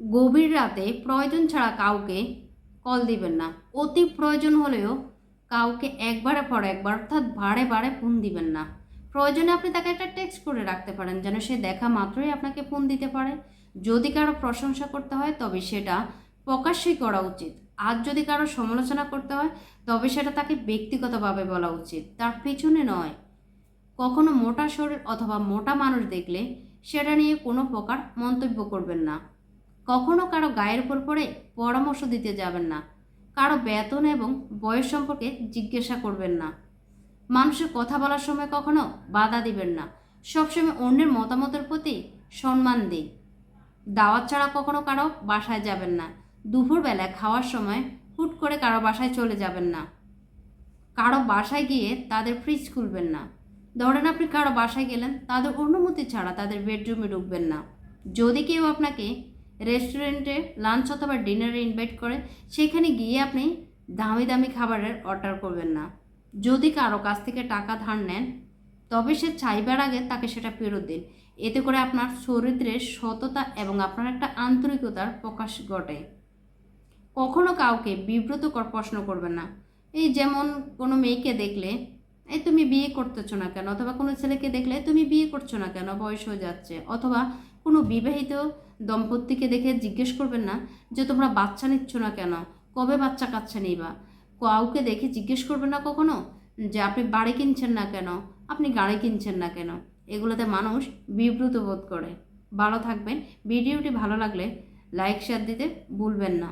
গভীর রাতে প্রয়োজন ছাড়া কাউকে কল দিবেন না। অতি প্রয়োজন হলেও কাউকে একবারের পর একবার অর্থাৎ বারে বারে ফোন দিবেন না। প্রয়োজনে আপনি তাকে একটা টেক্সট করে রাখতে পারেন যেন সে দেখা মাত্রই আপনাকে ফোন দিতে পারে। যদি কারো প্রশংসা করতে হয় তবে সেটা প্রকাশ্যই করা উচিত। আর যদি কারো সমালোচনা করতে হয় তবে সেটা তাকে ব্যক্তিগতভাবে বলা উচিত, তার পেছনে নয়। কখনো মোটা শরীর অথবা মোটা মানুষ দেখলে সেটা নিয়ে কোনো প্রকার মন্তব্য করবেন না। কখনো কারো গায়ের উপর পড়ে পরামর্শ দিতে যাবেন না। কারো বেতন এবং বয়স সম্পর্কে জিজ্ঞাসা করবেন না। মানুষের কথা বলার সময় কখনো বাধা দিবেন না। সবসময় অন্যের মতামতের প্রতি সম্মান দিন। দাওয়াত ছাড়া কখনো কারো বাসায় যাবেন না। দুপুরবেলায় খাওয়ার সময় হুট করে কারো বাসায় চলে যাবেন না। কারো বাসায় গিয়ে তাদের ফ্রিজ খুলবেন না। ধরেন আপনি কারো বাসায় গেলেন, তাদের অনুমতি ছাড়া তাদের বেডরুমে ঢুকবেন না। যদি কেউ আপনাকে রেস্টুরেন্টে লাঞ্চ অথবা ডিনারে ইনভাইট করে, সেখানে গিয়ে আপনি দামি দামি খাবারের অর্ডার করবেন না। যদি কারো কাছ থেকে টাকা ধার নেন তবে সে চাইবার আগে তাকে সেটা ফেরত দিন। এতে করে আপনার চরিত্রের সততা এবং আপনার একটা আন্তরিকতার প্রকাশ ঘটে। কখনো কাউকে বিব্রতকর প্রশ্ন করবেন না। এই যেমন কোনো মেয়েকে দেখলে, এই তুমি বিয়ে করতেছো না কেন, অথবা কোনো ছেলেকে দেখলে তুমি বিয়ে করছো না কেন, বয়স হয়ে যাচ্ছে, অথবা কোনো বিবাহিত দম্পতিকে দেখে জিজ্ঞেস করবেন না যে তোমরা বাচ্চা নিচ্ছ না কেন, কবে বাচ্চা কাচ্চা নিবা। কাউকে দেখে জিজ্ঞেস করবেন না কখনো যে আপনি বাড়ি কিনছেন না কেন, আপনি গাড়ি কিনছেন না কেন। এগুলোতে মানুষ বিব্রত বোধ করে। ভালো থাকবেন। ভিডিওটি ভালো লাগলে লাইক শেয়ার দিতে ভুলবেন না।